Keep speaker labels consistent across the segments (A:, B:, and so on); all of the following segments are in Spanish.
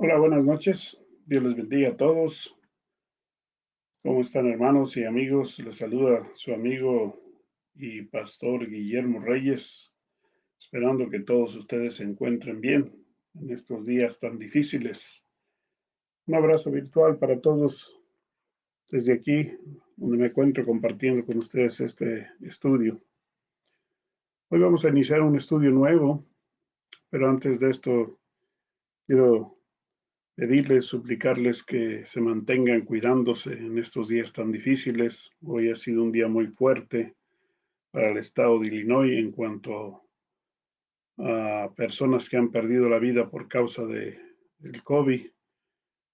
A: Hola, buenas noches. Dios les bendiga a todos. ¿Cómo están, hermanos y amigos? Les saluda su amigo y pastor Guillermo Reyes, esperando que todos ustedes se encuentren bien en estos días tan difíciles. Un abrazo virtual para todos desde aquí, donde me encuentro compartiendo con ustedes este estudio. Hoy vamos a iniciar un estudio nuevo, pero antes de esto quiero pedirles, suplicarles que se mantengan cuidándose en estos días tan difíciles. Hoy ha sido un día muy fuerte para el estado de Illinois en cuanto a personas que han perdido la vida por causa del COVID,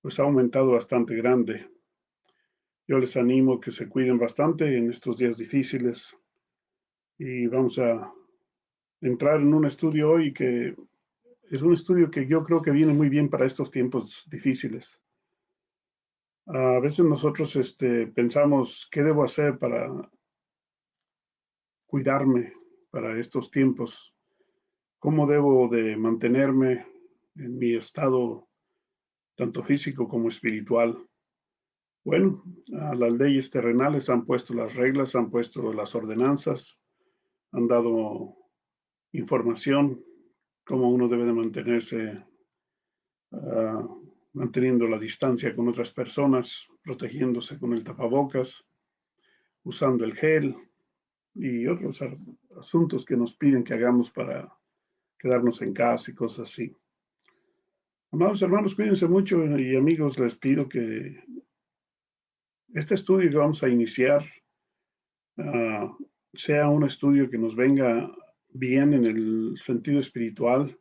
A: pues ha aumentado bastante grande. Yo les animo que se cuiden bastante en estos días difíciles y vamos a entrar en un estudio hoy que es un estudio que yo creo que viene muy bien para estos tiempos difíciles. A veces nosotros pensamos, ¿qué debo hacer para cuidarme para estos tiempos? ¿Cómo debo de mantenerme en mi estado tanto físico como espiritual? Bueno, las leyes terrenales han puesto las reglas, han puesto las ordenanzas, han dado información cómo uno debe de mantenerse, ah, manteniendo la distancia con otras personas, protegiéndose con el tapabocas, usando el gel y otros asuntos que nos piden que hagamos para quedarnos en casa y cosas así. Amados hermanos, cuídense mucho y amigos, les pido que este estudio que vamos a iniciar ah, sea un estudio que nos venga bien en el sentido espiritual,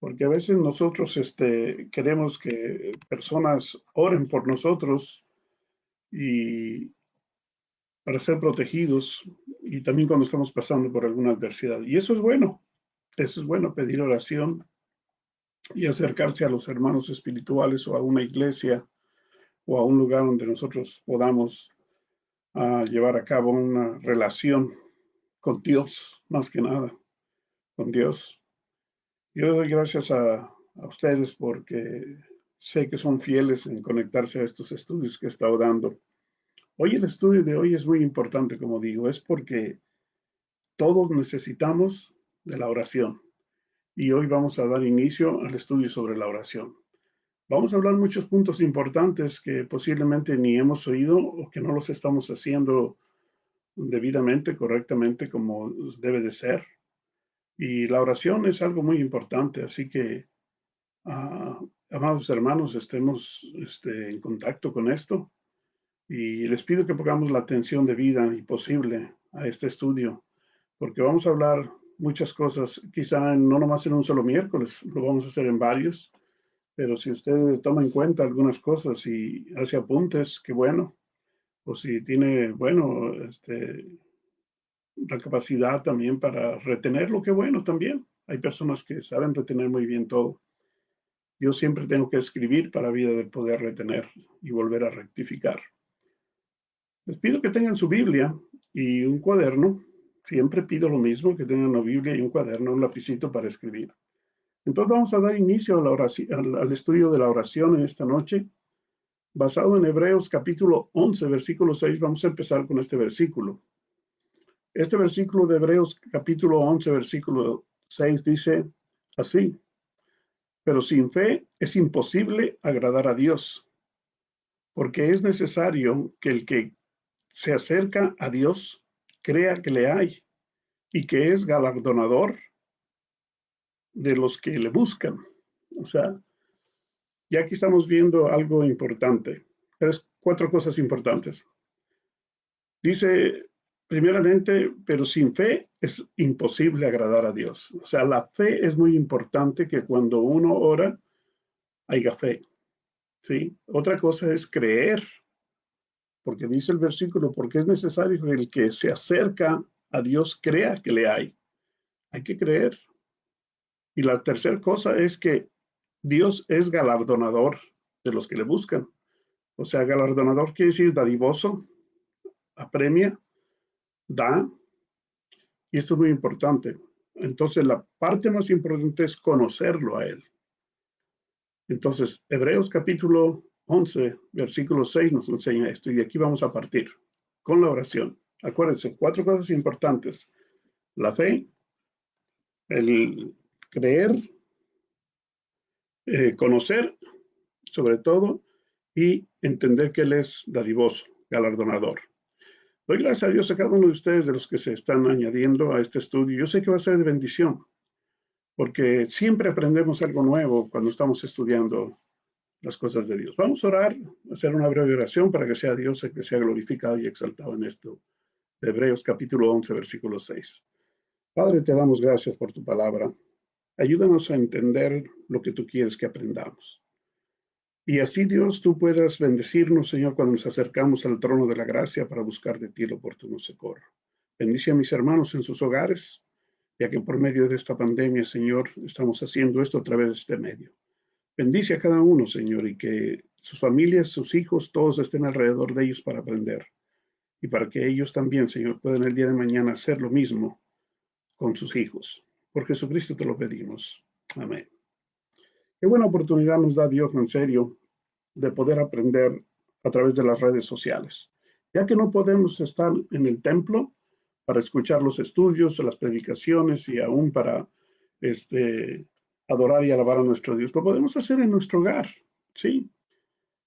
A: porque a veces nosotros queremos que personas oren por nosotros y para ser protegidos y también cuando estamos pasando por alguna adversidad. Y eso es bueno, pedir oración y acercarse a los hermanos espirituales o a una iglesia o a un lugar donde nosotros podamos llevar a cabo una relación con Dios, más que nada, con Dios. Yo doy gracias a ustedes porque sé que son fieles en conectarse a estos estudios que he estado dando. Hoy el estudio de hoy es muy importante, como digo, es porque todos necesitamos de la oración. Y hoy vamos a dar inicio al estudio sobre la oración. Vamos a hablar muchos puntos importantes que posiblemente ni hemos oído o que no los estamos haciendo debidamente, correctamente, como debe de ser. Y la oración es algo muy importante, así que, amados hermanos, estemos en contacto con esto y les pido que pongamos la atención debida y posible a este estudio, porque vamos a hablar muchas cosas, quizá no nomás en un solo miércoles, lo vamos a hacer en varios, pero si usted toma en cuenta algunas cosas y hace apuntes, qué bueno, o si tiene, bueno, la capacidad también para retenerlo, qué bueno también. Hay personas que saben retener muy bien todo. Yo siempre tengo que escribir para vida de poder retener y volver a rectificar. Les pido que tengan su Biblia y un cuaderno. Siempre pido lo mismo, que tengan una Biblia y un cuaderno, un lapicito para escribir. Entonces vamos a dar inicio a la oración, al estudio de la oración en esta noche. Basado en Hebreos capítulo 11, versículo 6, vamos a empezar con este versículo. Este versículo de Hebreos capítulo 11, versículo 6 dice así: pero sin fe es imposible agradar a Dios, porque es necesario que el que se acerca a Dios crea que le hay y que es galardonador de los que le buscan. O sea, ya aquí estamos viendo algo importante. Cuatro cosas importantes. Dice, primeramente, pero sin fe es imposible agradar a Dios. O sea, la fe es muy importante, que cuando uno ora haya fe. ¿Sí? Otra cosa es creer, porque dice el versículo, porque es necesario que el que se acerca a Dios crea que le hay. Hay que creer. Y la tercera cosa es que Dios es galardonador de los que le buscan. O sea, galardonador quiere decir dadivoso, apremia, da, y esto es muy importante. Entonces, la parte más importante es conocerlo a Él. Entonces, Hebreos capítulo 11, versículo 6 nos enseña esto y de aquí vamos a partir con la oración. Acuérdense, 4 cosas importantes: la fe, el creer, conocer sobre todo y entender que Él es dadivoso, galardonador. Doy gracias a Dios a cada uno de ustedes, de los que se están añadiendo a este estudio. Yo sé que va a ser de bendición, porque siempre aprendemos algo nuevo cuando estamos estudiando las cosas de Dios. Vamos a orar, hacer una breve oración para que sea Dios el que sea glorificado y exaltado en esto. De Hebreos capítulo 11, versículo 6. Padre, te damos gracias por tu palabra. Ayúdanos a entender lo que tú quieres que aprendamos. Y así, Dios, tú puedas bendecirnos, Señor, cuando nos acercamos al trono de la gracia para buscar de ti el oportuno socorro. Bendice a mis hermanos en sus hogares, ya que por medio de esta pandemia, Señor, estamos haciendo esto a través de este medio. Bendice a cada uno, Señor, y que sus familias, sus hijos, todos estén alrededor de ellos para aprender. Y para que ellos también, Señor, puedan el día de mañana hacer lo mismo con sus hijos. Por Jesucristo te lo pedimos. Amén. Qué buena oportunidad nos da Dios, en serio, de poder aprender a través de las redes sociales, ya que no podemos estar en el templo para escuchar los estudios, las predicaciones y aún para adorar y alabar a nuestro Dios. Lo podemos hacer en nuestro hogar, ¿sí?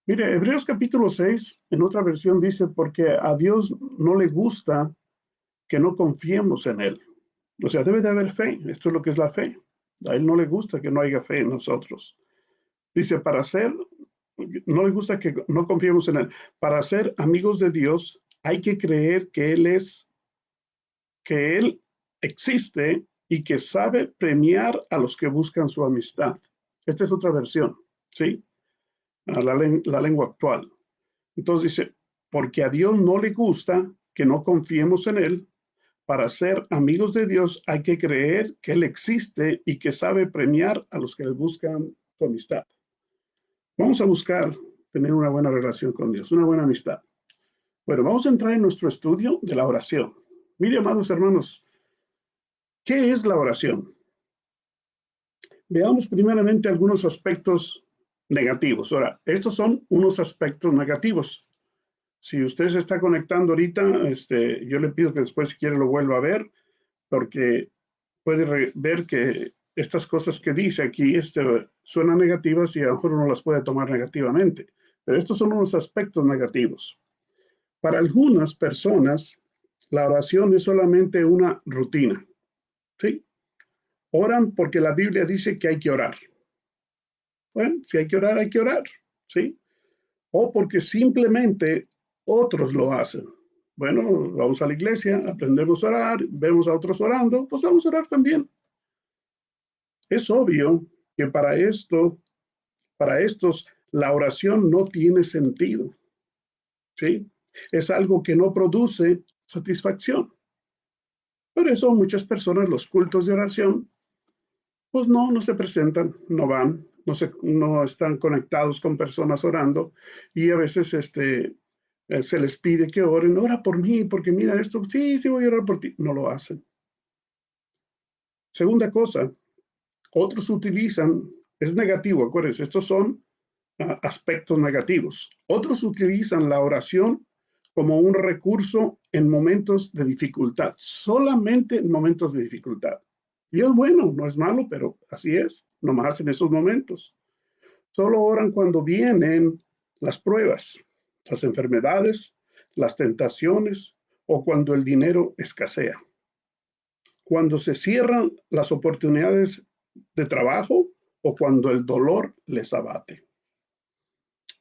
A: Mire, Hebreos capítulo 6, en otra versión dice, porque a Dios no le gusta que no confiemos en Él. O sea, debe de haber fe. Esto es lo que es la fe. A Él no le gusta que no haya fe en nosotros. Dice, para ser, no le gusta que no confiemos en Él. Para ser amigos de Dios, hay que creer que Él existe y que sabe premiar a los que buscan su amistad. Esta es otra versión, ¿sí? La lengua actual. Entonces dice, porque a Dios no le gusta que no confiemos en Él. Para ser amigos de Dios hay que creer que Él existe y que sabe premiar a los que le buscan su amistad. Vamos a buscar tener una buena relación con Dios, una buena amistad. Bueno, vamos a entrar en nuestro estudio de la oración. Mire, amados hermanos, ¿qué es la oración? Veamos primeramente algunos aspectos negativos. Ahora, estos son unos aspectos negativos. Si usted se está conectando ahorita, yo le pido que después, si quiere, lo vuelva a ver, porque puede ver que estas cosas que dice aquí suenan negativas y a lo mejor uno las puede tomar negativamente. Pero estos son unos aspectos negativos. Para algunas personas, la oración es solamente una rutina. ¿Sí? Oran porque la Biblia dice que hay que orar. Bueno, si hay que orar, hay que orar. ¿Sí? O porque simplemente otros lo hacen. Bueno, vamos a la iglesia, aprendemos a orar, vemos a otros orando, pues vamos a orar también. Es obvio que para estos, la oración no tiene sentido. ¿Sí? Es algo que no produce satisfacción. Por eso muchas personas, los cultos de oración, pues no se presentan, no van, no están conectados con personas orando y a veces se les pide que oren, ora por mí, porque mira esto, sí, sí voy a orar por ti, no lo hacen. Segunda cosa, otros utilizan, es negativo, acuérdense, estos son aspectos negativos. Otros utilizan la oración como un recurso en momentos de dificultad, solamente en momentos de dificultad. Y es bueno, no es malo, pero así es, nomás en esos momentos. Solo oran cuando vienen las pruebas, las enfermedades, las tentaciones o cuando el dinero escasea. Cuando se cierran las oportunidades de trabajo o cuando el dolor les abate.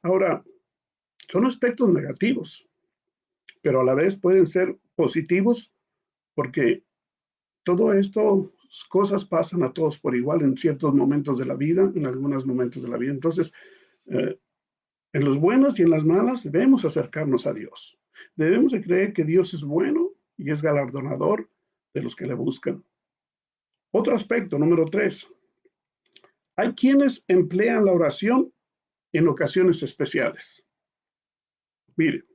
A: Ahora, son aspectos negativos, pero a la vez pueden ser positivos porque todo esto, cosas pasan a todos por igual en ciertos momentos de la vida, en algunos momentos de la vida. Entonces, eh, en los buenos y en las malas debemos acercarnos a Dios. Debemos de creer que Dios es bueno y es galardonador de los que le buscan. Otro aspecto, número 3. Hay quienes emplean la oración en ocasiones especiales. Mire,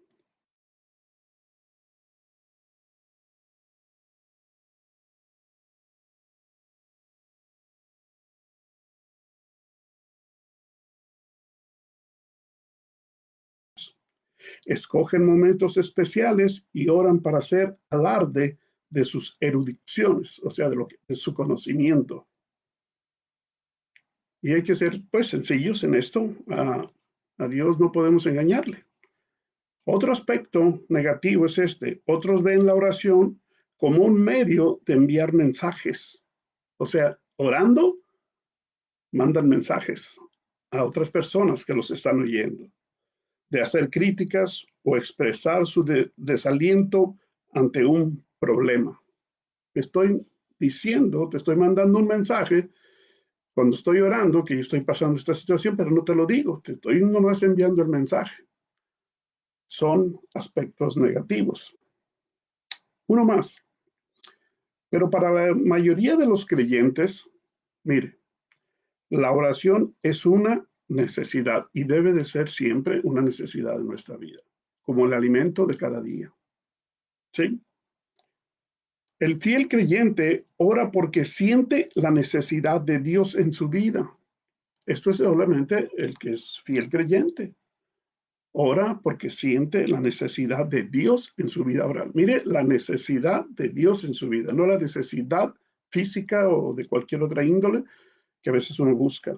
A: Escogen momentos especiales y oran para hacer alarde de sus erudiciones, o sea, de su conocimiento. Y hay que ser, pues, sencillos en esto. A Dios no podemos engañarle. Otro aspecto negativo es este. Otros ven la oración como un medio de enviar mensajes. O sea, orando, mandan mensajes a otras personas que los están oyendo, de hacer críticas o expresar su desaliento ante un problema. Te estoy diciendo, te estoy mandando un mensaje cuando estoy orando que yo estoy pasando esta situación, pero no te lo digo, te estoy nomás enviando el mensaje. Son aspectos negativos. Uno más. Pero para la mayoría de los creyentes, mire, la oración es una necesidad y debe de ser siempre una necesidad de nuestra vida, como el alimento de cada día. ¿Sí? El fiel creyente ora porque siente la necesidad de Dios en su vida. Esto es solamente el que es fiel creyente. Ora porque siente la necesidad de Dios en su vida oral. Mire, la necesidad de Dios en su vida, no la necesidad física o de cualquier otra índole que a veces uno busca.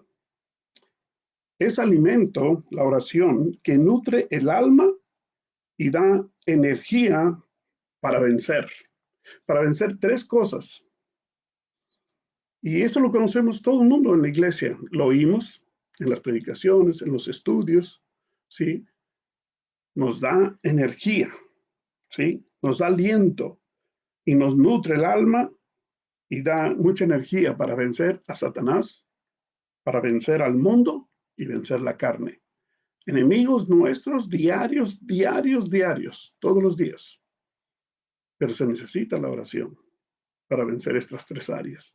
A: Es alimento, la oración, que nutre el alma y da energía para vencer. Para vencer tres cosas. Y esto lo conocemos todo el mundo en la iglesia. Lo oímos en las predicaciones, en los estudios, ¿sí? Nos da energía, ¿sí? Nos da aliento y nos nutre el alma y da mucha energía para vencer a Satanás, para vencer al mundo y vencer la carne. Enemigos nuestros diarios, diarios, diarios, todos los días. Pero se necesita la oración para vencer estas tres áreas.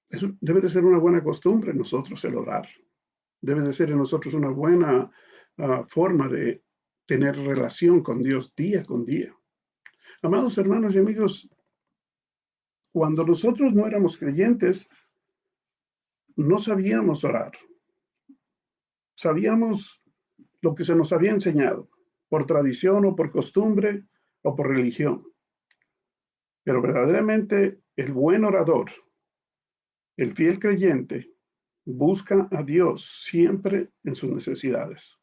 A: Eso debe de ser una buena costumbre en nosotros el orar. Debe de ser en nosotros una buena forma de tener relación con Dios día con día. Amados hermanos y amigos, cuando nosotros no éramos creyentes, no sabíamos orar. Sabíamos lo que se nos había enseñado, por tradición o por costumbre o por religión. Pero verdaderamente el buen orador, el fiel creyente, busca a Dios siempre en sus necesidades.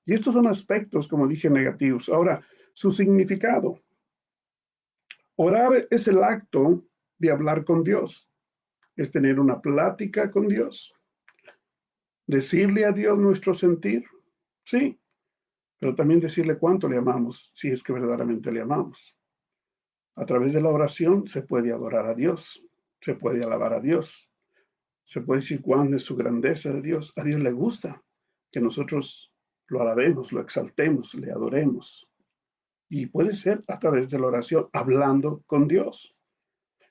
A: Y estos son aspectos, como dije, negativos. Ahora, su significado. Orar es el acto de hablar con Dios, es tener una plática con Dios, decirle a Dios nuestro sentir, sí, pero también decirle cuánto le amamos, si es que verdaderamente le amamos. A través de la oración se puede adorar a Dios, se puede alabar a Dios, se puede decir cuán es su grandeza de Dios. A Dios le gusta que nosotros lo alabemos, lo exaltemos, le adoremos. Y puede ser a través de la oración, hablando con Dios.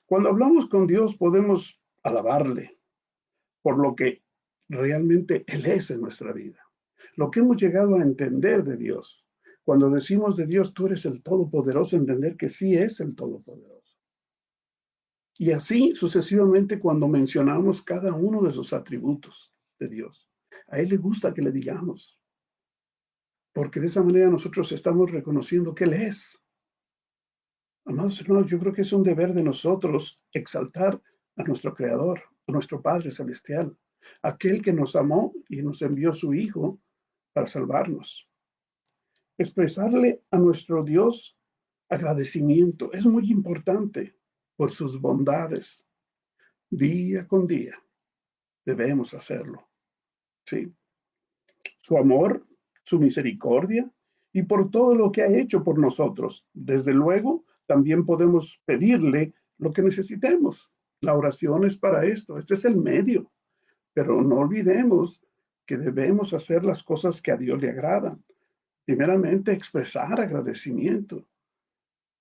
A: Cuando hablamos con Dios podemos alabarle por lo que realmente Él es en nuestra vida, lo que hemos llegado a entender de Dios. Cuando decimos de Dios, tú eres el Todopoderoso, entender que sí es el Todopoderoso. Y así sucesivamente cuando mencionamos cada uno de sus atributos de Dios. A Él le gusta que le digamos, porque de esa manera nosotros estamos reconociendo que Él es. Amados hermanos, yo creo que es un deber de nosotros exaltar a nuestro Creador, a nuestro Padre Celestial, aquel que nos amó y nos envió su Hijo para salvarnos. Expresarle a nuestro Dios agradecimiento es muy importante por sus bondades. Día con día debemos hacerlo, ¿sí? Su amor, su misericordia y por todo lo que ha hecho por nosotros. Desde luego, también podemos pedirle lo que necesitemos. La oración es para esto, este es el medio, pero no olvidemos que debemos hacer las cosas que a Dios le agradan. Primeramente, expresar agradecimiento.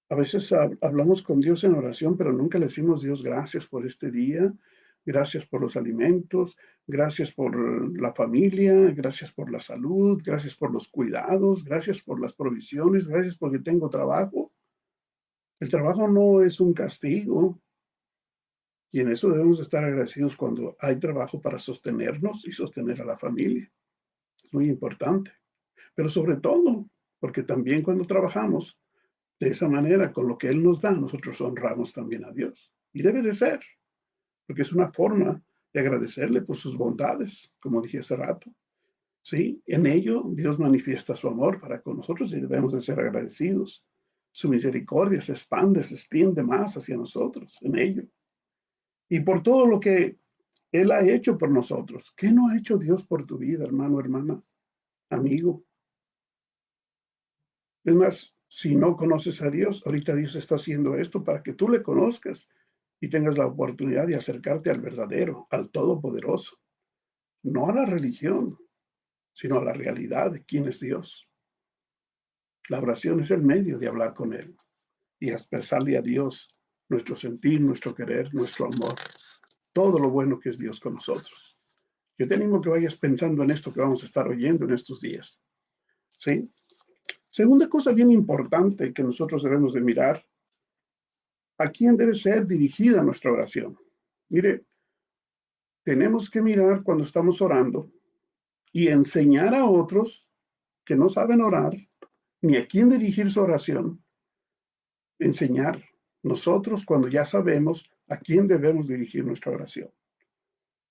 A: A veces hablamos con Dios en oración, pero nunca le decimos, Dios, gracias por este día, gracias por los alimentos, gracias por la familia, gracias por la salud, gracias por los cuidados, gracias por las provisiones, gracias porque tengo trabajo. El trabajo no es un castigo y en eso debemos estar agradecidos cuando hay trabajo para sostenernos y sostener a la familia. Es muy importante. pero sobre todo, porque también cuando trabajamos de esa manera, con lo que Él nos da, nosotros honramos también a Dios. Y debe de ser, porque es una forma de agradecerle por sus bondades, como dije hace rato. Sí, en ello Dios manifiesta su amor para con nosotros y debemos de ser agradecidos. Su misericordia se expande, se extiende más hacia nosotros en ello. Y por todo lo que Él ha hecho por nosotros. ¿Qué no ha hecho Dios por tu vida, hermano, hermana, amigo? Es más, si no conoces a Dios, ahorita Dios está haciendo esto para que tú le conozcas y tengas la oportunidad de acercarte al verdadero, al Todopoderoso, no a la religión, sino a la realidad de quién es Dios. La oración es el medio de hablar con Él y expresarle a Dios nuestro sentir, nuestro querer, nuestro amor, todo lo bueno que es Dios con nosotros. Yo te animo que vayas pensando en esto que vamos a estar oyendo en estos días. ¿Sí? Segunda cosa bien importante que nosotros debemos de mirar, ¿a quién debe ser dirigida nuestra oración? Mire, tenemos que mirar cuando estamos orando y enseñar a otros que no saben orar ni a quién dirigir su oración, enseñar nosotros cuando ya sabemos a quién debemos dirigir nuestra oración.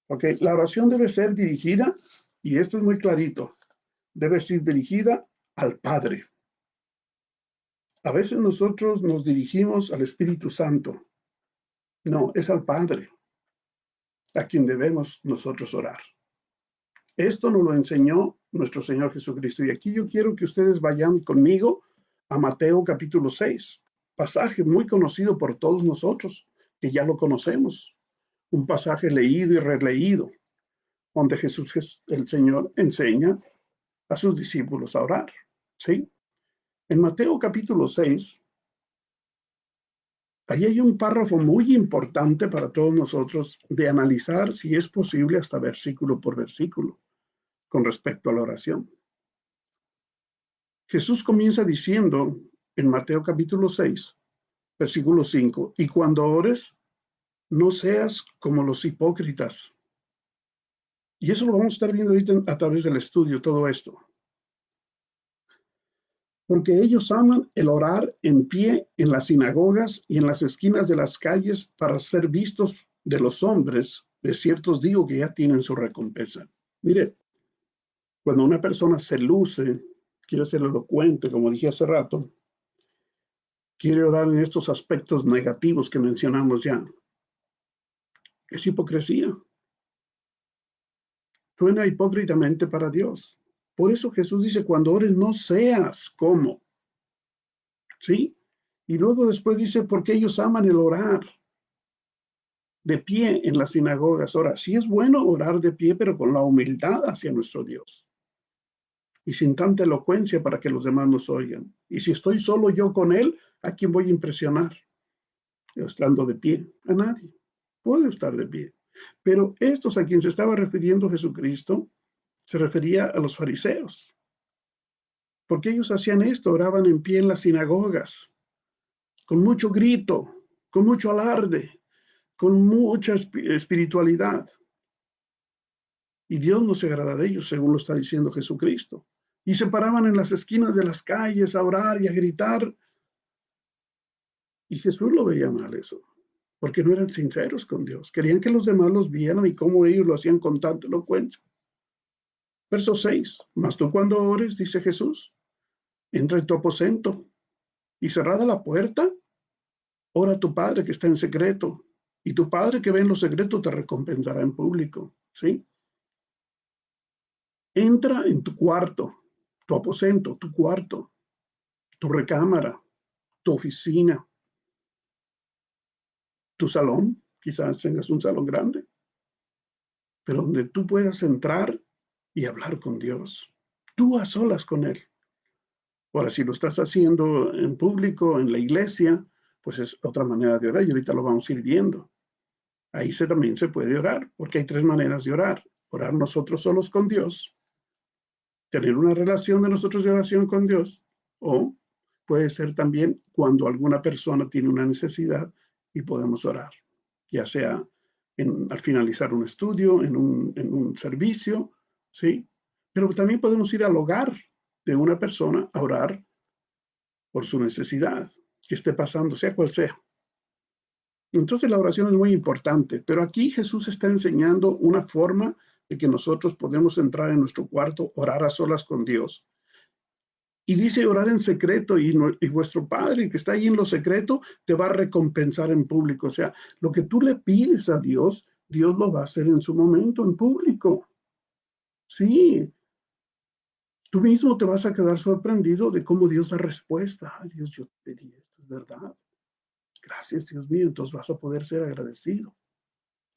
A: ¿Ok? La oración debe ser dirigida, y esto es muy clarito, debe ser dirigida al Padre. A veces nosotros nos dirigimos al Espíritu Santo. No, es al Padre a quien debemos nosotros orar. Esto nos lo enseñó nuestro Señor Jesucristo. Y aquí yo quiero que ustedes vayan conmigo a Mateo capítulo 6, pasaje muy conocido por todos nosotros, que ya lo conocemos. Un pasaje leído y releído, donde Jesús, el Señor, enseña a sus discípulos a orar. ¿Sí? En Mateo capítulo 6, ahí hay un párrafo muy importante para todos nosotros de analizar si es posible hasta versículo por versículo con respecto a la oración. Jesús comienza diciendo en Mateo capítulo 6, versículo 5, y cuando ores, no seas como los hipócritas. Y eso lo vamos a estar viendo ahorita a través del estudio, todo esto. Porque ellos aman el orar en pie en las sinagogas y en las esquinas de las calles para ser vistos de los hombres. De cierto os digo que ya tienen su recompensa. Mire, cuando una persona se luce, quiere ser elocuente, como dije hace rato, quiere orar en estos aspectos negativos que mencionamos ya, es hipocresía. Suena hipócritamente para Dios. Por eso Jesús dice, cuando ores no seas como, ¿sí? Y luego después dice, porque ellos aman el orar de pie en las sinagogas. Ahora, sí es bueno orar de pie, pero con la humildad hacia nuestro Dios. Y sin tanta elocuencia para que los demás nos oigan. Y si estoy solo yo con Él, ¿a quién voy a impresionar? Yo estando de pie, a nadie. Puedo estar de pie. Pero estos a quien se estaba refiriendo Jesucristo, se refería a los fariseos. Porque ellos hacían esto, oraban en pie en las sinagogas, con mucho grito, con mucho alarde, con mucha espiritualidad. Y Dios no se agrada de ellos, según lo está diciendo Jesucristo. Y se paraban en las esquinas de las calles a orar y a gritar. Y Jesús lo veía mal eso, porque no eran sinceros con Dios. Querían que los demás los vieran y cómo ellos lo hacían con tanta elocuencia. Verso 6. Mas tú cuando ores, dice Jesús, entra en tu aposento y cerrada la puerta, ora a tu Padre que está en secreto. Y tu Padre que ve en lo secreto te recompensará en público. ¿Sí? Entra en tu cuarto, tu aposento, tu cuarto, tu recámara, tu oficina, tu salón, quizás tengas un salón grande, pero donde tú puedas entrar y hablar con Dios, tú a solas con Él. Ahora, si lo estás haciendo en público, en la iglesia, pues es otra manera de orar y ahorita lo vamos a ir viendo. Ahí también se puede orar, porque hay tres maneras de orar. Orar nosotros solos con Dios, tener una relación de nosotros de oración con Dios, o puede ser también cuando alguna persona tiene una necesidad y podemos orar, ya sea al finalizar un estudio, en un servicio, ¿sí? Pero también podemos ir al hogar de una persona a orar por su necesidad que esté pasando, sea cual sea. Entonces la oración es muy importante, pero aquí Jesús está enseñando una forma de que nosotros podemos entrar en nuestro cuarto, orar a solas con Dios. Y dice orar en secreto y vuestro Padre que está ahí en lo secreto te va a recompensar en público. O sea, lo que tú le pides a Dios, Dios lo va a hacer en su momento, en público. Sí, tú mismo te vas a quedar sorprendido de cómo Dios da respuesta. Ay, Dios, yo te pedí esto, es verdad. Gracias, Dios mío. Entonces vas a poder ser agradecido.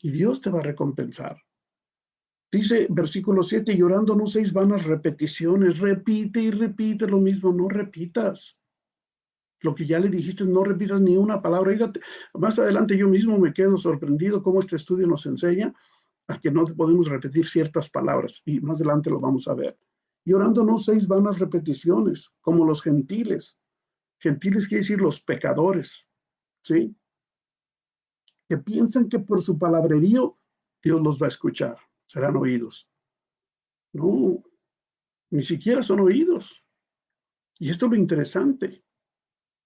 A: Y Dios te va a recompensar. Dice versículo 7, llorando no seis vanas repeticiones, repite y repite lo mismo, no repitas. Lo que ya le dijiste, no repitas ni una palabra. Fíjate, más adelante yo mismo me quedo sorprendido cómo este estudio nos enseña a que no podemos repetir ciertas palabras, y más adelante lo vamos a ver. Y orando no seis vanas repeticiones, como los gentiles. Gentiles quiere decir los pecadores, ¿sí? Que piensan que por su palabrerío Dios los va a escuchar, serán oídos. No, ni siquiera son oídos. Y esto es lo interesante.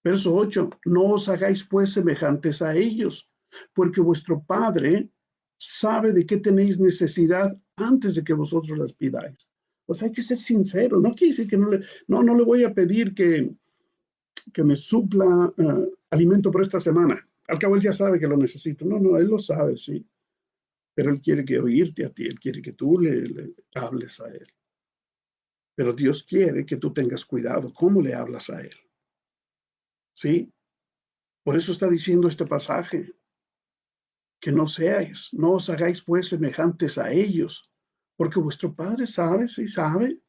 A: Verso 8, no os hagáis pues semejantes a ellos, porque vuestro Padre sabe de qué tenéis necesidad antes de que vosotros las pidáis. O sea, hay que ser sincero. No quiere decir que no le voy a pedir que me supla alimento por esta semana. Al cabo, él ya sabe que lo necesito. No, él lo sabe, sí. Pero él quiere que oírte a ti, él quiere que tú le hables a él. Pero Dios quiere que tú tengas cuidado cómo le hablas a él. ¿Sí? Por eso está diciendo este pasaje, que no seáis, no os hagáis pues semejantes a ellos, porque vuestro Padre sabe, sí sabe,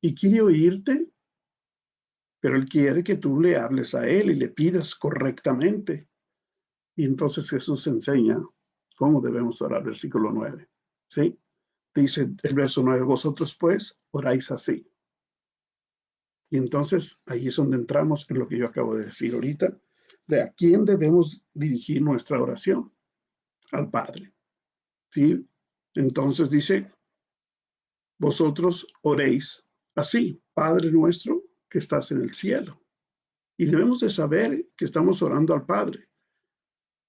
A: y quiere oírte, pero Él quiere que tú le hables a Él y le pidas correctamente. Y entonces Jesús enseña cómo debemos orar, versículo 9, ¿sí? Dice el verso 9, vosotros pues oráis así. Y entonces ahí es donde entramos en lo que yo acabo de decir ahorita, de a quién debemos dirigir nuestra oración, al Padre, ¿sí? Entonces dice, vosotros oréis así, Padre nuestro que estás en el cielo. Y debemos de saber que estamos orando al Padre.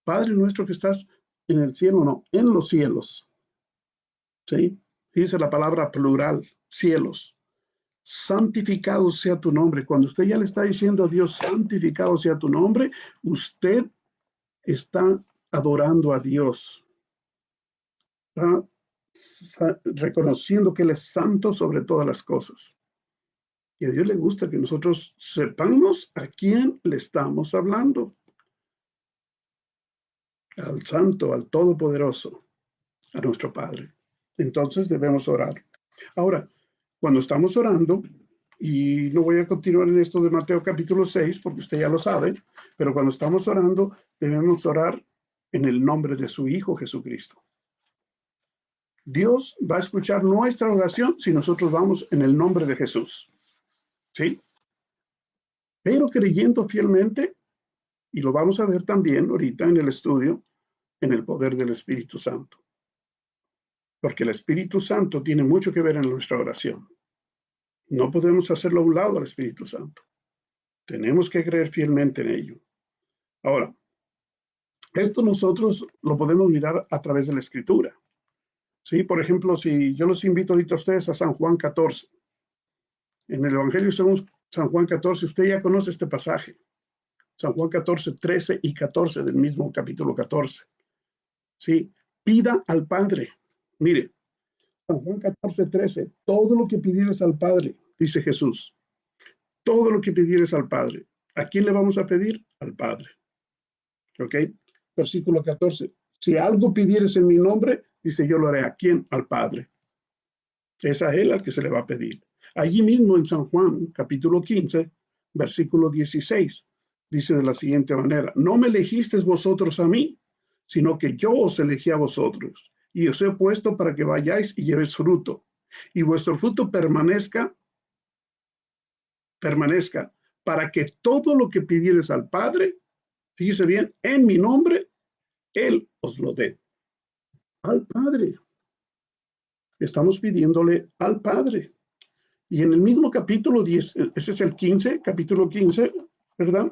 A: Padre nuestro que estás en el cielo, no, en los cielos. ¿Sí? Dice la palabra plural, cielos. Santificado sea tu nombre. Cuando usted ya le está diciendo a Dios, santificado sea tu nombre, usted está adorando a Dios. Está reconociendo que Él es santo sobre todas las cosas. Y a Dios le gusta que nosotros sepamos a quién le estamos hablando. Al Santo, al Todopoderoso, a nuestro Padre. Entonces debemos orar. Ahora, cuando estamos orando, y no voy a continuar en esto de Mateo capítulo 6, porque usted ya lo sabe, pero cuando estamos orando, debemos orar en el nombre de su Hijo Jesucristo. Dios va a escuchar nuestra oración si nosotros vamos en el nombre de Jesús. ¿Sí? Pero creyendo fielmente, y lo vamos a ver también ahorita en el estudio, en el poder del Espíritu Santo. Porque el Espíritu Santo tiene mucho que ver en nuestra oración. No podemos hacerlo a un lado al Espíritu Santo. Tenemos que creer fielmente en ello. Ahora, esto nosotros lo podemos mirar a través de la Escritura. ¿Sí? Por ejemplo, si yo los invito ahorita a ustedes a San Juan 14. En el Evangelio según San Juan 14, usted ya conoce este pasaje. San Juan 14, 13 y 14 del mismo capítulo 14. ¿Sí? Pida al Padre. Mire, San Juan 14, 13, todo lo que pidieres al Padre, dice Jesús, todo lo que pidieres al Padre. ¿A quién le vamos a pedir? Al Padre. ¿Ok? Versículo 14, si algo pidieres en mi nombre, dice, yo lo haré. ¿A quién? Al Padre. Es a Él al que se le va a pedir. Allí mismo en San Juan, capítulo 15, versículo 16, dice de la siguiente manera, no me elegisteis vosotros a mí, sino que yo os elegí a vosotros, y os he puesto para que vayáis y llevéis fruto, y vuestro fruto permanezca, para que todo lo que pidieres al Padre, fíjese bien, en mi nombre, Él os lo dé. Al Padre. Estamos pidiéndole al Padre. Y en el mismo capítulo 10, ese es el 15, capítulo 15, ¿verdad?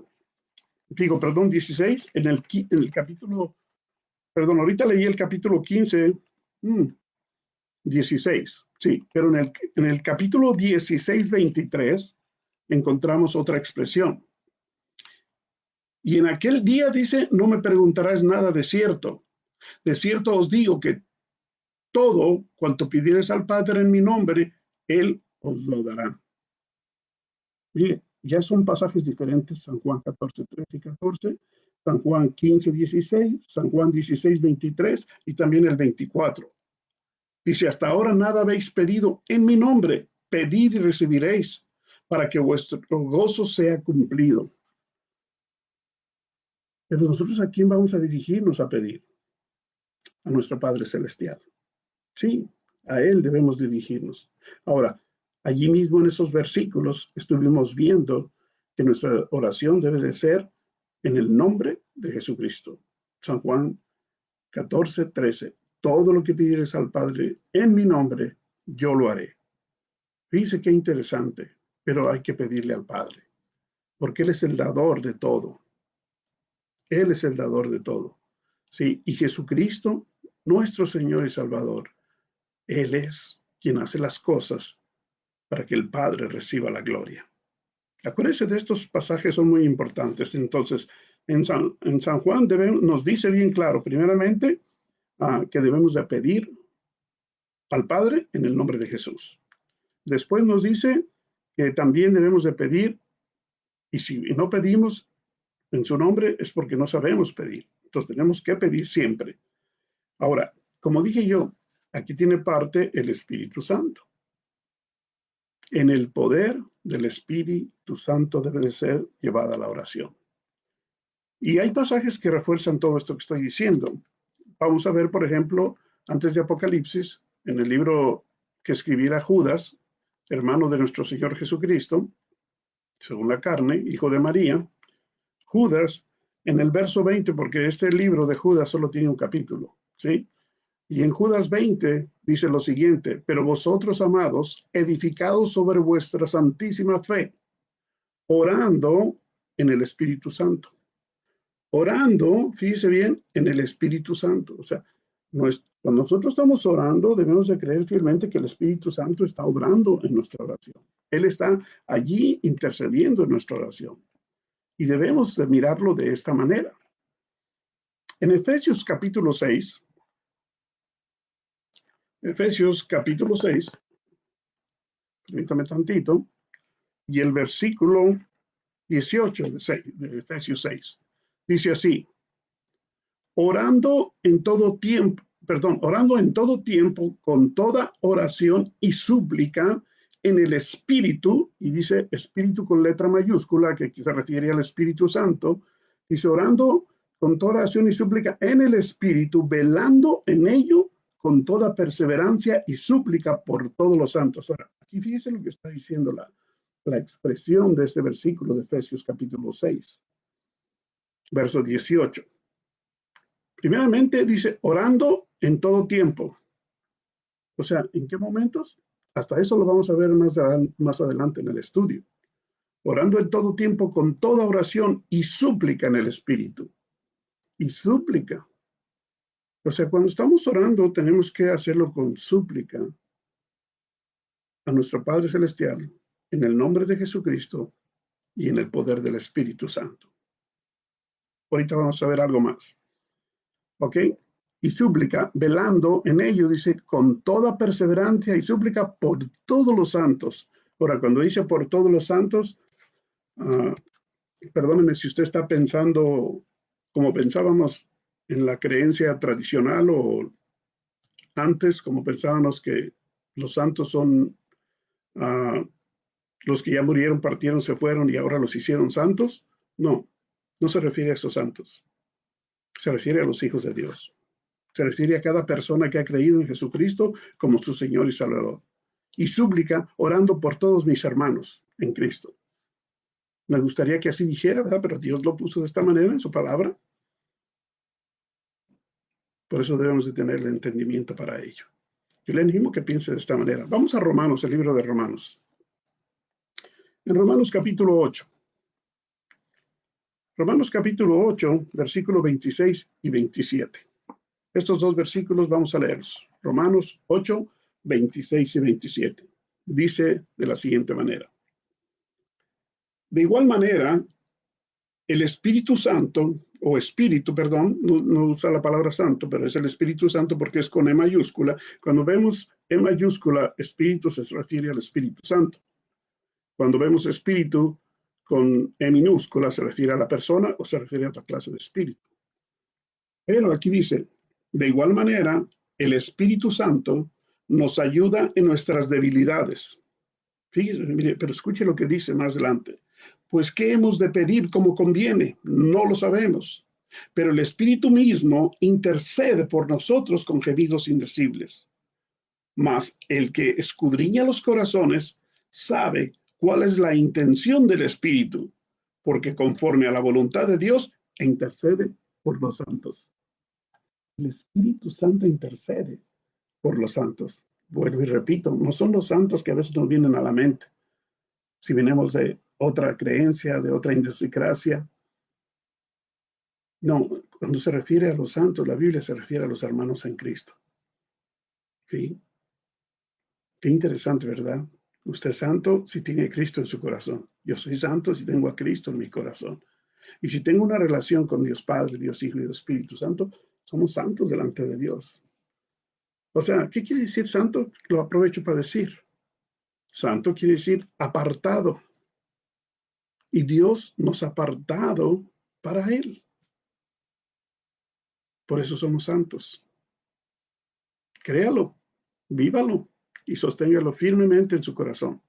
A: Digo, perdón, 16, en el capítulo, perdón, ahorita leí el capítulo 15, 16, sí, pero en el capítulo 16, 23, encontramos otra expresión. Y en aquel día dice, no me preguntarás nada de cierto os digo que todo cuanto pidieres al Padre en mi nombre, Él os lo dará. Mire, ya son pasajes diferentes, San Juan 14, 13 y 14, San Juan 15, 16, San Juan 16, 23 y también el 24. Dice, hasta ahora nada habéis pedido en mi nombre, pedid y recibiréis, para que vuestro gozo sea cumplido. Pero nosotros, ¿a quién vamos a dirigirnos a pedir? A nuestro Padre Celestial. Sí, a Él debemos dirigirnos. Ahora, allí mismo en esos versículos estuvimos viendo que nuestra oración debe de ser en el nombre de Jesucristo. San Juan 14, 13. Todo lo que pidieres al Padre en mi nombre, yo lo haré. Fíjense qué interesante, pero hay que pedirle al Padre, porque Él es el dador de todo. Él es el dador de todo. Sí, y Jesucristo, nuestro Señor y Salvador, Él es quien hace las cosas para que el Padre reciba la gloria. Acuérdense de estos pasajes, son muy importantes. Entonces, en San Juan nos dice bien claro, primeramente, que debemos de pedir al Padre en el nombre de Jesús. Después nos dice que también debemos de pedir, y si no pedimos en su nombre es porque no sabemos pedir. Entonces tenemos que pedir siempre. Ahora, como dije yo, aquí tiene parte el Espíritu Santo. En el poder del Espíritu Santo debe de ser llevada la oración. Y hay pasajes que refuerzan todo esto que estoy diciendo. Vamos a ver, por ejemplo, antes de Apocalipsis, en el libro que escribiera Judas, hermano de nuestro Señor Jesucristo, según la carne, hijo de María, Judas, en el verso 20, porque este libro de Judas solo tiene un capítulo, ¿sí? Y en Judas 20 dice lo siguiente, pero vosotros, amados, edificados sobre vuestra santísima fe, orando en el Espíritu Santo. Orando, fíjese bien, en el Espíritu Santo. O sea, cuando nosotros estamos orando, debemos de creer fielmente que el Espíritu Santo está obrando en nuestra oración. Él está allí intercediendo en nuestra oración. Y debemos de mirarlo de esta manera. En Efesios capítulo 6, permítame tantito, y el versículo 18 de Efesios 6, dice así, orando en todo tiempo con toda oración y súplica en el Espíritu, y dice Espíritu con letra mayúscula, que se refiere al Espíritu Santo, dice orando con toda oración y súplica en el Espíritu, velando en ello con toda perseverancia y súplica por todos los santos. Ahora, aquí fíjense lo que está diciendo la expresión de este versículo de Efesios capítulo 6, verso 18. Primeramente dice, orando en todo tiempo. O sea, ¿en qué momentos? Hasta eso lo vamos a ver más adelante en el estudio. Orando en todo tiempo con toda oración y súplica en el Espíritu. Y súplica. O sea, cuando estamos orando tenemos que hacerlo con súplica a nuestro Padre Celestial en el nombre de Jesucristo y en el poder del Espíritu Santo. Ahorita vamos a ver algo más. ¿Ok? Y súplica, velando en ello, dice, con toda perseverancia y súplica por todos los santos. Ahora, cuando dice por todos los santos, perdóneme si usted está pensando como pensábamos en la creencia tradicional o antes, como pensábamos que los santos son los que ya murieron, partieron, se fueron y ahora los hicieron santos. No, no se refiere a esos santos. Se refiere a los hijos de Dios. Se refiere a cada persona que ha creído en Jesucristo como su Señor y Salvador. Y súplica orando por todos mis hermanos en Cristo. Me gustaría que así dijera, ¿verdad? Pero Dios lo puso de esta manera en su palabra. Por eso debemos de tener el entendimiento para ello. Yo le animo que piense de esta manera. Vamos a Romanos, el libro de Romanos. En Romanos capítulo 8. Romanos capítulo 8, versículos 26 y 27. Estos dos versículos vamos a leerlos. Romanos 8, 26 y 27. Dice de la siguiente manera. De igual manera, el Espíritu Santo, o Espíritu, perdón, no usa la palabra santo, pero es el Espíritu Santo porque es con E mayúscula. Cuando vemos E mayúscula, Espíritu se refiere al Espíritu Santo. Cuando vemos Espíritu con E minúscula, se refiere a la persona o se refiere a otra clase de espíritu. Pero aquí dice, de igual manera, el Espíritu Santo nos ayuda en nuestras debilidades. Fíjese, mire, pero escuche lo que dice más adelante. Pues, ¿qué hemos de pedir como conviene? No lo sabemos. Pero el Espíritu mismo intercede por nosotros con gemidos indecibles. Mas el que escudriña los corazones sabe cuál es la intención del Espíritu, porque conforme a la voluntad de Dios intercede por los santos. El Espíritu Santo intercede por los santos. Vuelvo y repito, no son los santos que a veces nos vienen a la mente. Si venimos de otra creencia, de otra idiosincrasia. No, cuando se refiere a los santos, la Biblia se refiere a los hermanos en Cristo. ¿Sí? Qué interesante, ¿verdad? Usted es santo si tiene a Cristo en su corazón. Yo soy santo si tengo a Cristo en mi corazón. Y si tengo una relación con Dios Padre, Dios Hijo y Dios Espíritu Santo, somos santos delante de Dios. O sea, ¿qué quiere decir santo? Lo aprovecho para decir. Santo quiere decir apartado. Y Dios nos ha apartado para Él. Por eso somos santos. Créalo, vívalo y sosténgalo firmemente en su corazón.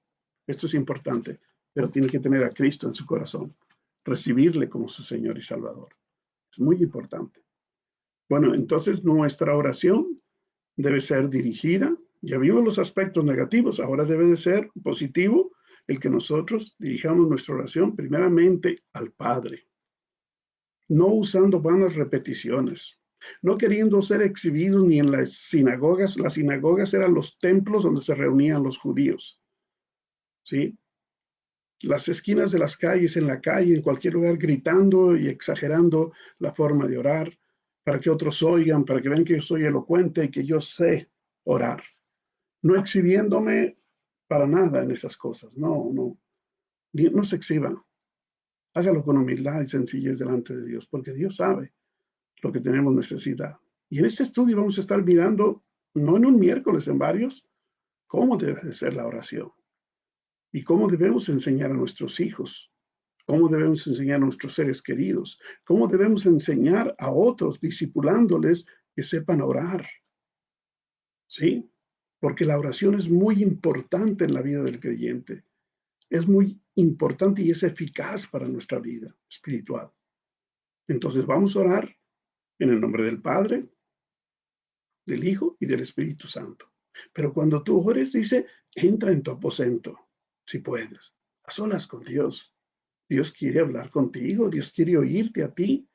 A: Esto es importante, pero tiene que tener a Cristo en su corazón, recibirle como su Señor y Salvador. Es muy importante. Bueno, entonces nuestra oración debe ser dirigida. Ya vimos los aspectos negativos, ahora debe de ser positivo el que nosotros dirijamos nuestra oración primeramente al Padre, no usando vanas repeticiones, no queriendo ser exhibidos ni en las sinagogas. Las sinagogas eran los templos donde se reunían los judíos, ¿sí? Las esquinas de las calles, en la calle, en cualquier lugar, gritando y exagerando la forma de orar, para que otros oigan, para que vean que yo soy elocuente y que yo sé orar. No exhibiéndome para nada en esas cosas, no se exhiba. Hágalo con humildad y sencillez delante de Dios, porque Dios sabe lo que tenemos necesidad. Y en este estudio vamos a estar mirando, no en un miércoles, en varios, cómo debe de ser la oración y cómo debemos enseñar a nuestros hijos, cómo debemos enseñar a nuestros seres queridos, cómo debemos enseñar a otros, discipulándoles que sepan orar. ¿Sí? Porque la oración es muy importante en la vida del creyente. Es muy importante y es eficaz para nuestra vida espiritual. Entonces vamos a orar en el nombre del Padre, del Hijo y del Espíritu Santo. Pero cuando tú ores, dice, entra en tu aposento, si puedes, a solas con Dios. Dios quiere hablar contigo, Dios quiere oírte a ti,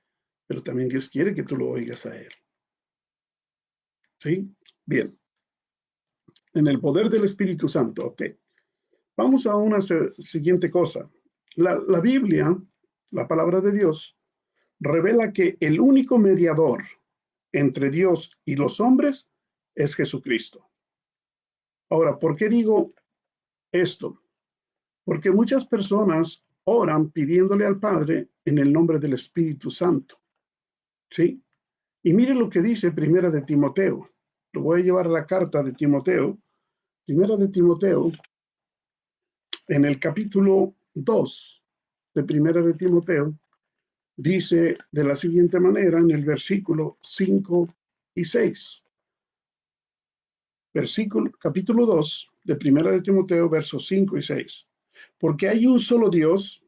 A: pero también Dios quiere que tú lo oigas a Él. ¿Sí? Bien. En el poder del Espíritu Santo, ok. Vamos a una siguiente cosa. La Biblia, la palabra de Dios, revela que el único mediador entre Dios y los hombres es Jesucristo. Ahora, ¿por qué digo esto? Porque muchas personas oran pidiéndole al Padre en el nombre del Espíritu Santo. ¿Sí? Y mire lo que dice Primera de Timoteo. Lo voy a llevar a la carta de Timoteo. Primera de Timoteo, en el capítulo 2 de Primera de Timoteo, dice de la siguiente manera en el versículo 5 y 6. Capítulo 2 de Primera de Timoteo, versos 5 y 6. Porque hay un solo Dios,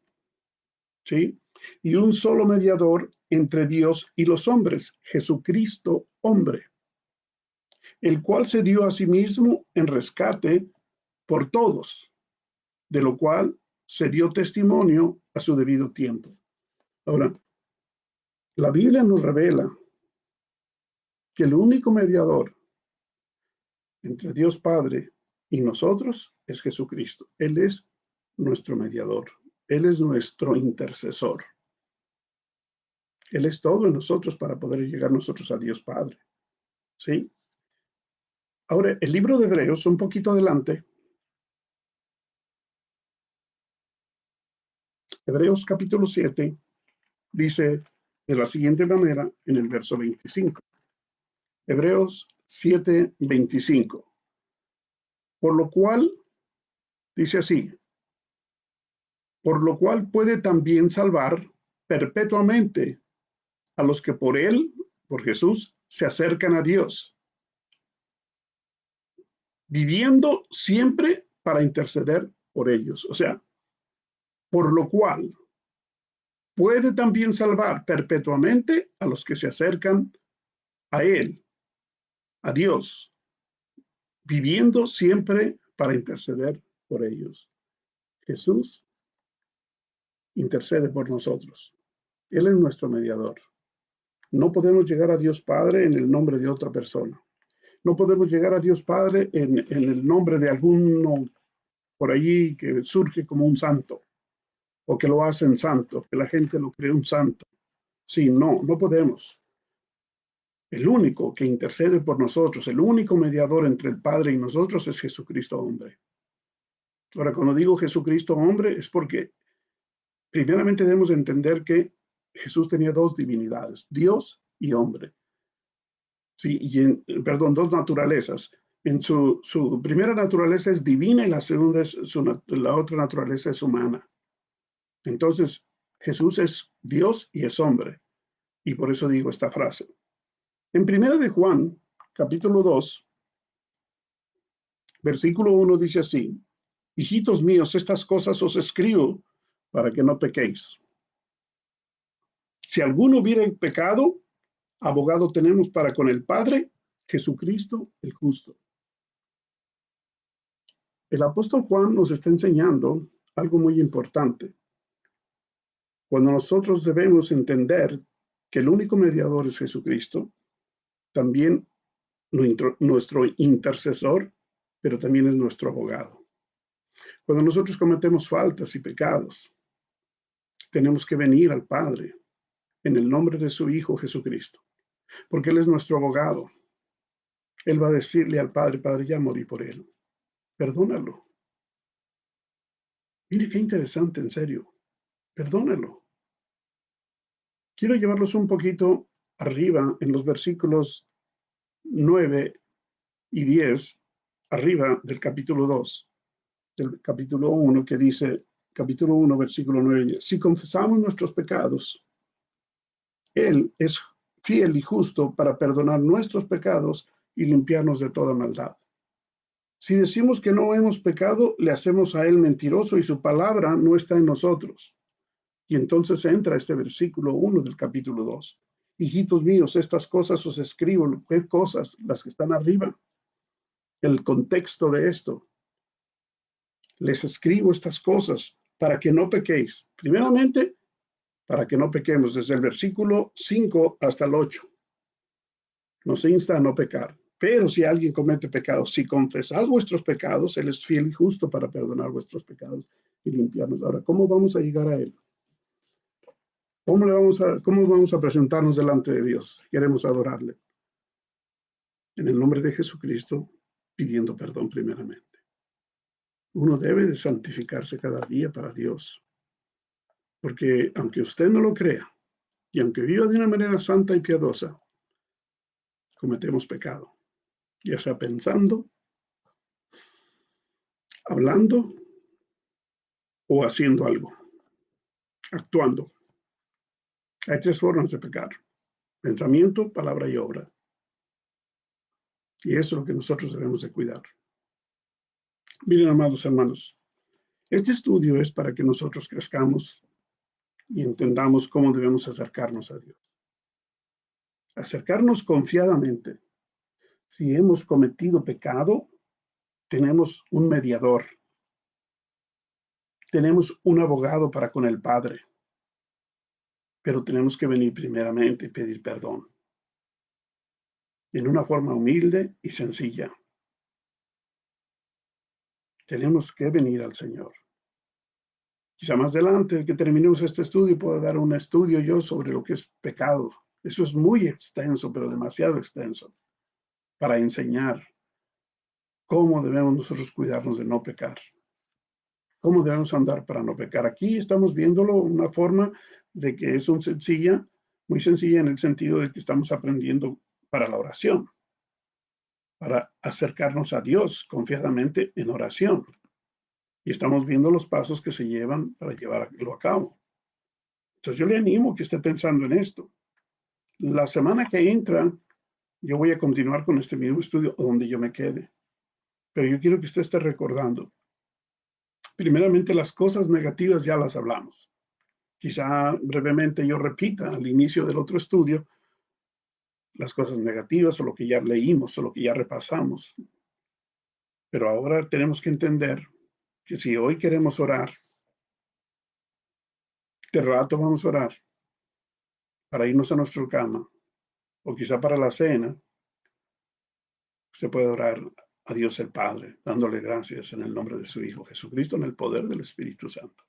A: ¿sí? Y un solo mediador entre Dios y los hombres, Jesucristo hombre, el cual se dio a sí mismo en rescate por todos, de lo cual se dio testimonio a su debido tiempo. Ahora, la Biblia nos revela que el único mediador entre Dios Padre y nosotros es Jesucristo. Él es nuestro mediador. Él es nuestro intercesor. Él es todo en nosotros para poder llegar nosotros a Dios Padre. ¿Sí? Ahora, el libro de Hebreos, un poquito adelante, Hebreos capítulo 7, dice de la siguiente manera en el verso 25. Hebreos 7, 25. Por lo cual, dice así, por lo cual puede también salvar perpetuamente a los que por él, por Jesús, se acercan a Dios, viviendo siempre para interceder por ellos. O sea, por lo cual puede también salvar perpetuamente a los que se acercan a él, a Dios, viviendo siempre para interceder por ellos. Jesús intercede por nosotros. Él es nuestro mediador. No podemos llegar a Dios Padre en el nombre de otra persona. No podemos llegar a Dios Padre en el nombre de alguno por allí que surge como un santo o que lo hacen santo, que la gente lo cree un santo. Sí, no, no podemos. El único que intercede por nosotros, el único mediador entre el Padre y nosotros es Jesucristo hombre. Ahora, cuando digo Jesucristo hombre es porque primeramente debemos entender que Jesús tenía dos divinidades, Dios y hombre. Sí, perdón, dos naturalezas. En su primera naturaleza es divina y la segunda es la otra naturaleza es humana. Entonces, Jesús es Dios y es hombre. Y por eso digo esta frase. En primera de Juan, capítulo 2, versículo 1 dice así, hijitos míos, estas cosas os escribo para que no pequéis. Si alguno hubiera pecado, abogado tenemos para con el Padre, Jesucristo el justo. El apóstol Juan nos está enseñando algo muy importante. Cuando nosotros debemos entender que el único mediador es Jesucristo, también nuestro intercesor, pero también es nuestro abogado. Cuando nosotros cometemos faltas y pecados, tenemos que venir al Padre en el nombre de su Hijo Jesucristo, porque Él es nuestro abogado. Él va a decirle al Padre, Padre, ya morí por Él, perdónalo. Mire qué interesante, en serio, perdónalo. Quiero llevarlos un poquito arriba en los versículos 9 y 10, arriba del capítulo 2, del capítulo 1, que dice, capítulo 1, versículo 9 y 10, si confesamos nuestros pecados, Él es fiel y justo para perdonar nuestros pecados y limpiarnos de toda maldad. Si decimos que no hemos pecado, le hacemos a Él mentiroso y su palabra no está en nosotros. Y entonces entra este versículo 1 del capítulo 2. Hijitos míos, estas cosas os escribo. ¿Qué cosas? Las que están arriba. El contexto de esto. Les escribo estas cosas para que no pequéis. Primeramente, para que no pequemos, desde el versículo 5 hasta el 8. Nos insta a no pecar. Pero si alguien comete pecados, si confesáis vuestros pecados, Él es fiel y justo para perdonar vuestros pecados y limpiarnos. Ahora, ¿cómo vamos a llegar a Él? ¿Cómo vamos a presentarnos delante de Dios? Queremos adorarle. En el nombre de Jesucristo, pidiendo perdón primeramente. Uno debe de santificarse cada día para Dios. Porque aunque usted no lo crea, y aunque viva de una manera santa y piadosa, cometemos pecado. Ya sea pensando, hablando o haciendo algo, actuando. Hay tres formas de pecar: pensamiento, palabra y obra. Y eso es lo que nosotros debemos de cuidar. Miren, amados hermanos, este estudio es para que nosotros crezcamos y entendamos cómo debemos acercarnos a Dios. Acercarnos confiadamente. Si hemos cometido pecado, tenemos un mediador. Tenemos un abogado para con el Padre. Pero tenemos que venir primeramente y pedir perdón. En una forma humilde y sencilla. Tenemos que venir al Señor. Quizá más adelante que terminemos este estudio pueda dar un estudio yo sobre lo que es pecado. Eso es muy extenso, pero demasiado extenso, para enseñar cómo debemos nosotros cuidarnos de no pecar. ¿Cómo debemos andar para no pecar? Aquí estamos viéndolo una forma de que es muy sencilla en el sentido de que estamos aprendiendo para la oración, para acercarnos a Dios confiadamente en oración. Y estamos viendo los pasos que se llevan para llevarlo a cabo. Entonces yo le animo que esté pensando en esto. La semana que entra, yo voy a continuar con este mismo estudio donde yo me quede. Pero yo quiero que usted esté recordando. Primeramente, las cosas negativas ya las hablamos. Quizá brevemente yo repita al inicio del otro estudio las cosas negativas o lo que ya leímos o lo que ya repasamos. Pero ahora tenemos que entender que si hoy queremos orar, de rato vamos a orar para irnos a nuestra cama o quizá para la cena, usted puede orar a Dios el Padre, dándole gracias en el nombre de su Hijo Jesucristo, en el poder del Espíritu Santo,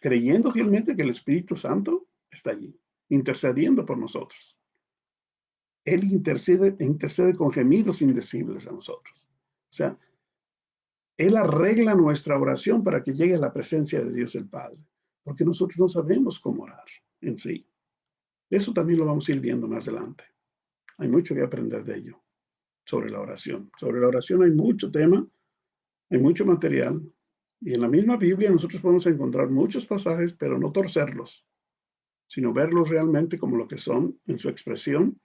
A: creyendo fielmente que el Espíritu Santo está allí, intercediendo por nosotros. Él intercede con gemidos indecibles a nosotros. O sea, Él arregla nuestra oración para que llegue a la presencia de Dios el Padre, porque nosotros no sabemos cómo orar en sí. Eso también lo vamos a ir viendo más adelante. Hay mucho que aprender de ello, sobre la oración. Sobre la oración hay mucho tema, hay mucho material, y en la misma Biblia nosotros podemos encontrar muchos pasajes, pero no torcerlos, sino verlos realmente como lo que son en su expresión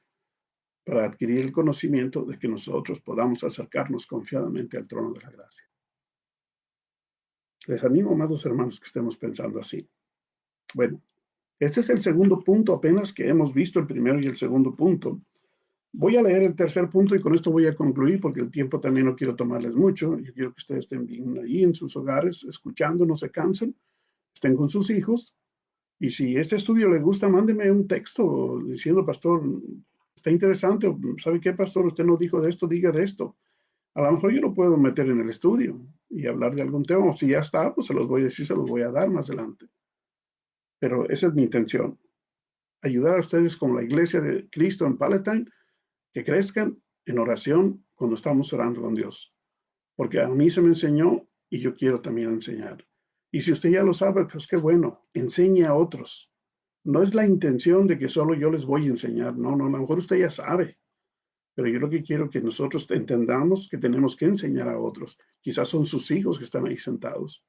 A: para adquirir el conocimiento de que nosotros podamos acercarnos confiadamente al trono de la gracia. Les animo, amados hermanos, que estemos pensando así. Bueno, este es el segundo punto, apenas que hemos visto el primero y el segundo punto. Voy a leer el tercer punto y con esto voy a concluir porque el tiempo también no quiero tomarles mucho. Yo quiero que ustedes estén bien ahí en sus hogares, escuchando, no se cansen, estén con sus hijos. Y si este estudio les gusta, mándeme un texto diciendo, pastor, está interesante, ¿sabe qué, pastor? Usted no dijo de esto, diga de esto. A lo mejor yo lo puedo meter en el estudio y hablar de algún tema, o si ya está, pues se los voy a decir, se los voy a dar más adelante. Pero esa es mi intención, ayudar a ustedes como la iglesia de Cristo en Palatine, que crezcan en oración cuando estamos orando con Dios. Porque a mí se me enseñó y yo quiero también enseñar. Y si usted ya lo sabe, pues qué bueno, enseñe a otros. No es la intención de que solo yo les voy a enseñar, no, no, a lo mejor usted ya sabe, pero yo lo que quiero que nosotros entendamos que tenemos que enseñar a otros. Quizás son sus hijos que están ahí sentados.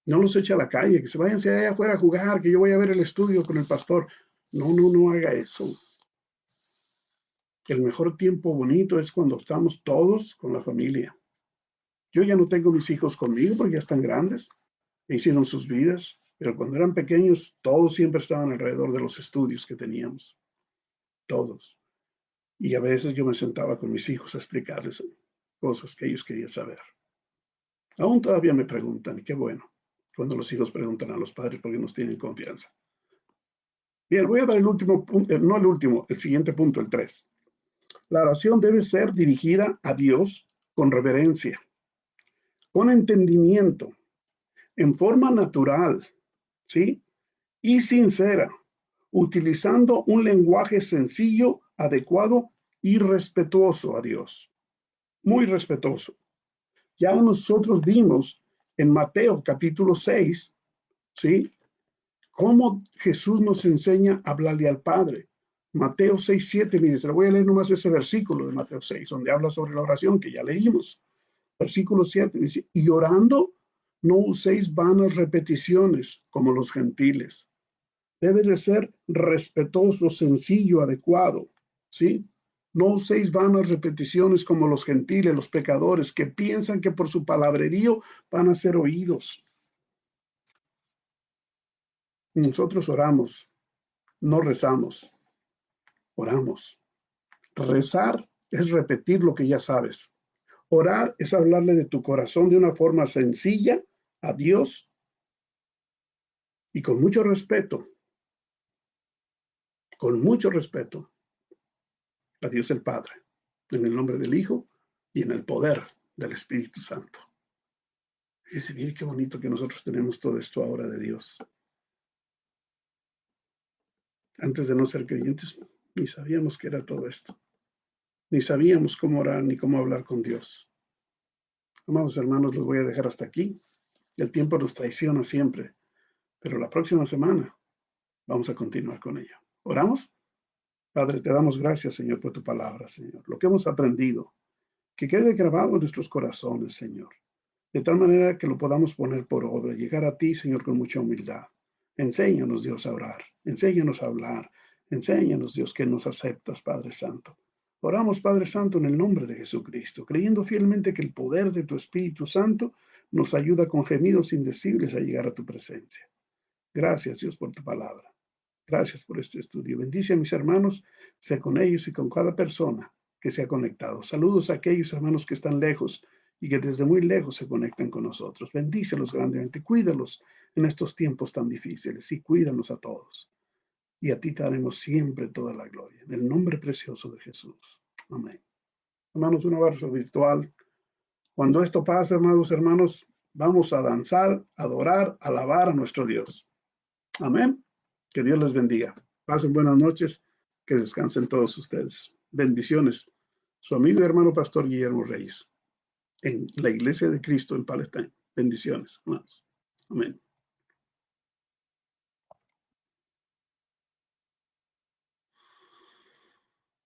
A: No los eche a la calle, que se vayan allá afuera a jugar, que yo voy a ver el estudio con el pastor. No, no, no haga eso. El mejor tiempo bonito es cuando estamos todos con la familia. Yo ya no tengo mis hijos conmigo porque ya están grandes, e hicieron sus vidas, pero cuando eran pequeños todos siempre estaban alrededor de los estudios que teníamos, todos. Y a veces yo me sentaba con mis hijos a explicarles cosas que ellos querían saber. Aún todavía me preguntan, y qué bueno, cuando los hijos preguntan a los padres porque nos tienen confianza. Bien, voy a dar el último punto, no el último, el siguiente punto, el 3. La oración debe ser dirigida a Dios con reverencia, con entendimiento, en forma natural, ¿sí? Y sincera, utilizando un lenguaje sencillo, adecuado y respetuoso a Dios. Muy respetuoso. Ya nosotros vimos en Mateo capítulo 6, ¿sí? Cómo Jesús nos enseña a hablarle al Padre. Mateo 6, 7, mire, se lo voy a leer nomás ese versículo de Mateo 6, donde habla sobre la oración que ya leímos. Versículo 7 dice, y orando, no uséis vanas repeticiones como los gentiles. Debe de ser respetuoso, sencillo, adecuado, ¿sí? No uséis vanas repeticiones como los gentiles, los pecadores, que piensan que por su palabrerío van a ser oídos. Nosotros oramos, no rezamos, oramos. Rezar es repetir lo que ya sabes. Orar es hablarle de tu corazón de una forma sencilla a Dios y con mucho respeto a Dios el Padre, en el nombre del Hijo y en el poder del Espíritu Santo. Y dice, mire qué bonito que nosotros tenemos todo esto ahora de Dios. Antes de no ser creyentes, ni sabíamos que era todo esto. Ni sabíamos cómo orar ni cómo hablar con Dios. Amados hermanos, los voy a dejar hasta aquí. El tiempo nos traiciona siempre, pero la próxima semana vamos a continuar con ello. ¿Oramos? Padre, te damos gracias, Señor, por tu palabra, Señor. Lo que hemos aprendido, que quede grabado en nuestros corazones, Señor. De tal manera que lo podamos poner por obra, llegar a ti, Señor, con mucha humildad. Enséñanos, Dios, a orar. Enséñanos a hablar. Enséñanos, Dios, que nos aceptas, Padre Santo. Oramos, Padre Santo, en el nombre de Jesucristo, creyendo fielmente que el poder de tu Espíritu Santo nos ayuda con gemidos indecibles a llegar a tu presencia. Gracias, Dios, por tu palabra. Gracias por este estudio. Bendice a mis hermanos, sea con ellos y con cada persona que se ha conectado. Saludos a aquellos hermanos que están lejos y que desde muy lejos se conectan con nosotros. Bendícelos grandemente. Cuídalos en estos tiempos tan difíciles y cuídanos a todos. Y a ti te daremos siempre toda la gloria. En el nombre precioso de Jesús. Amén. Hermanos, un abrazo virtual. Cuando esto pase, hermanos, vamos a danzar, adorar, alabar a nuestro Dios. Amén. Que Dios les bendiga. Pasen buenas noches. Que descansen todos ustedes. Bendiciones. Su amigo y hermano pastor Guillermo Reyes, en la Iglesia de Cristo en Palestina. Bendiciones, hermanos. Amén.